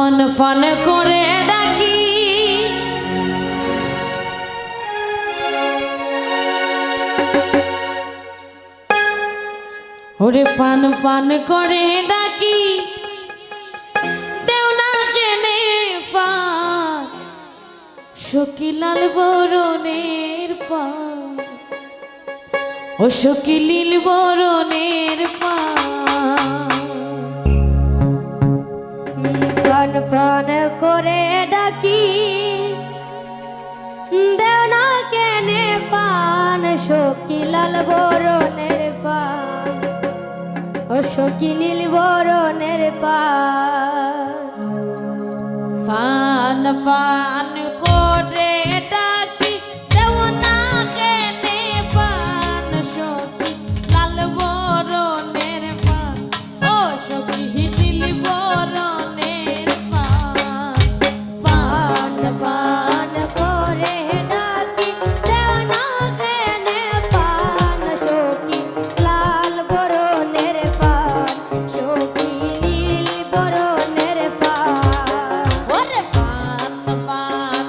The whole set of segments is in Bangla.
ফন ফন করে ডাকি ওরে পান পান করে ডাকি দেও না কেনে পান সকিলাল বরণের পান ও সকিলিল বরণের পান ফন ফন করে ডাকি দেও না কেনে পান সকিলাল বরণের পান ও সকিলিল বরণের পান ফান ফান করে ডাকি দেও না কেনে পান সখী লাল বরণের পান ও সখী হিলিল বরণের পান পান পান করে ডাকি দেও না কেনে পান সখী লাল বরণের পান সখী নীল বরণের পান ওরে ফান ফান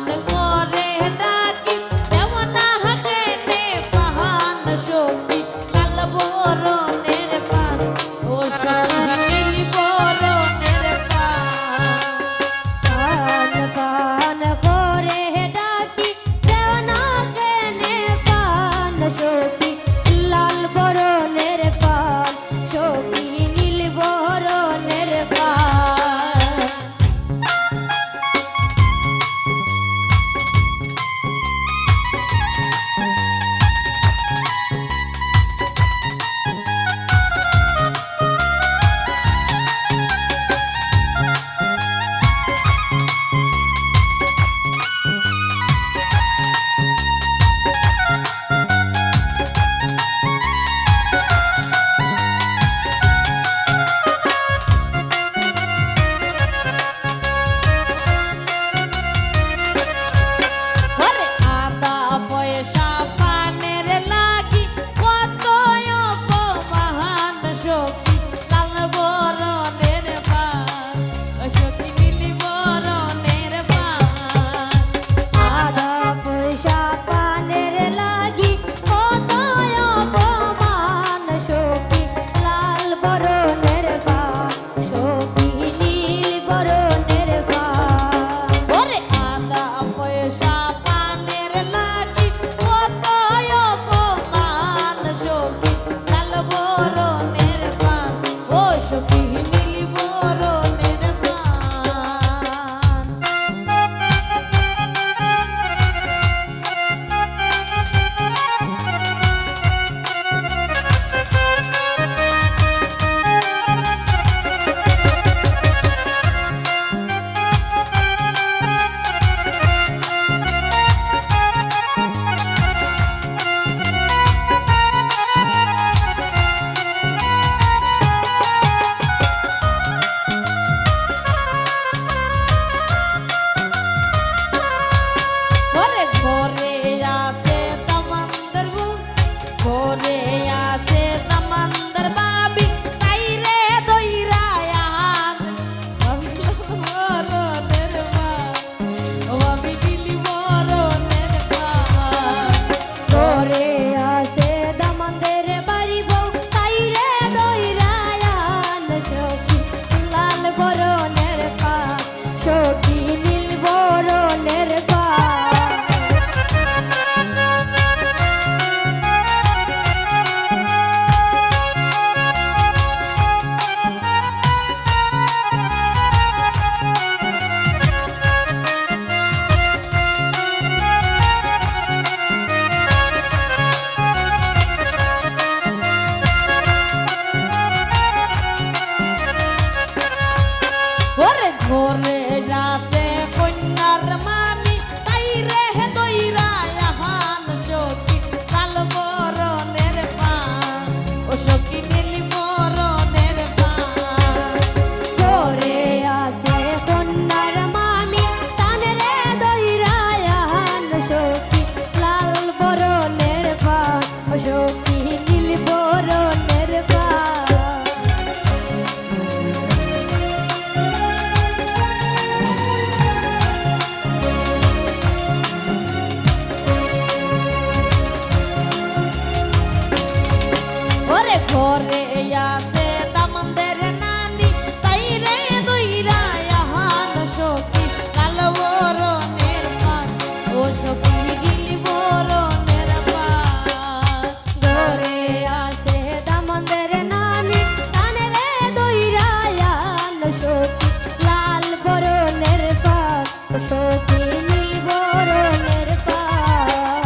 ঘরে আছে দামন্দের নানি তাই রে দইরা আহান সখী লাল বরণের পান ও সখী গিলি বরণের পান ঘরে আছে দামন্দের নানি কানে রে দইরা আন সখী লাল বরণের পান সখী নীল বরণের পান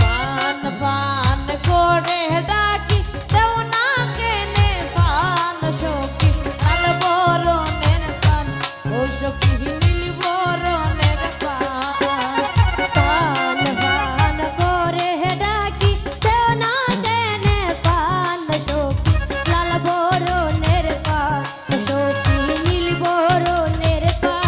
পান পান করে ডাকি দেও না কেনে পান সখী লাল বরণের পান ও সখী নীল বরণের পান পান পান করে ডাকি দেও না কেনে পান সখী লাল বরণের পান সখী নীল বরণের পান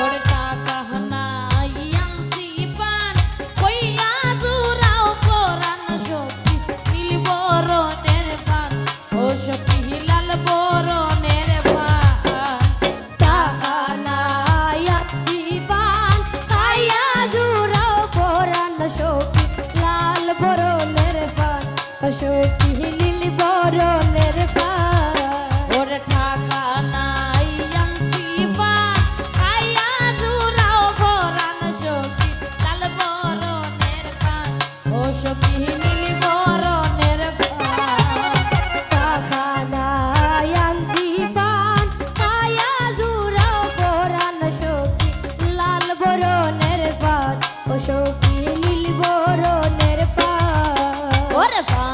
ওর টাকা নাই আনছি পান কইয়া জুরাও পরান সখী নীল বরণের পান ও সখী লাল বরণের পান টাকা নাই জীবন খাইয়া জুরাও পরান সখী লাল বরণের পান সখী নীল বরণের পান ওর টাকা নাই আনছি পান খাইয়া জুরাও পরান সখী লাল বরণের পান ও সখী নীল বরণের পান টাকা নাই জীবন খাইয়া জুরাও পরান সখী লাল বরণের পান সখী নীল বরণের পান ওরে পান